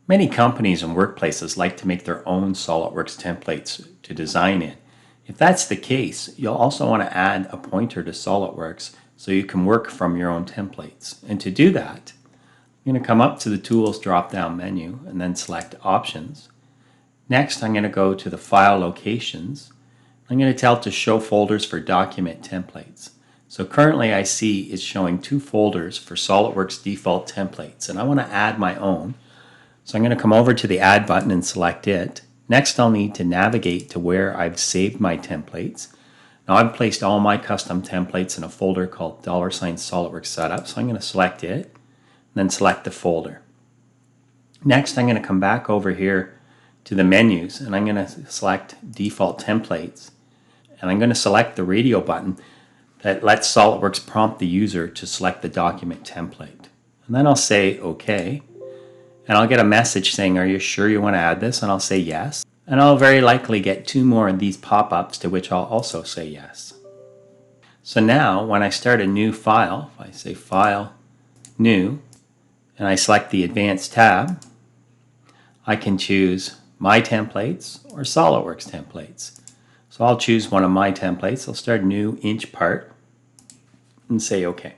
Many companies and workplaces like to make their own SolidWorks templates to design in. If that's the case, you'll also want to add a pointer to SolidWorks so you can work from your own templates. And to do that, I'm going to come up to the Tools drop-down menu and then select Options. Next, I'm going to go to the File Locations. I'm going to tell it to show folders for document templates. So currently I see it's showing 2 folders for SolidWorks default templates, and I want to add my own. So I'm going to come over to the Add button and select it. Next, I'll need to navigate to where I've saved my templates. Now I've placed all my custom templates in a folder called $SolidWorks Setup, so I'm going to select it, and then select the folder. Next, I'm going to come back over here to the menus, and I'm going to select Default Templates, and I'm going to select the radio button that lets SolidWorks prompt the user to select the document template. And then I'll say OK. And I'll get a message saying, are you sure you want to add this? And I'll say yes. And I'll very likely get 2 more of these pop-ups to which I'll also say yes. So now when I start a new file, if I say File, New, and I select the Advanced tab, I can choose My Templates or SolidWorks Templates. So I'll choose one of my templates. I'll start New Inch Part and say OK.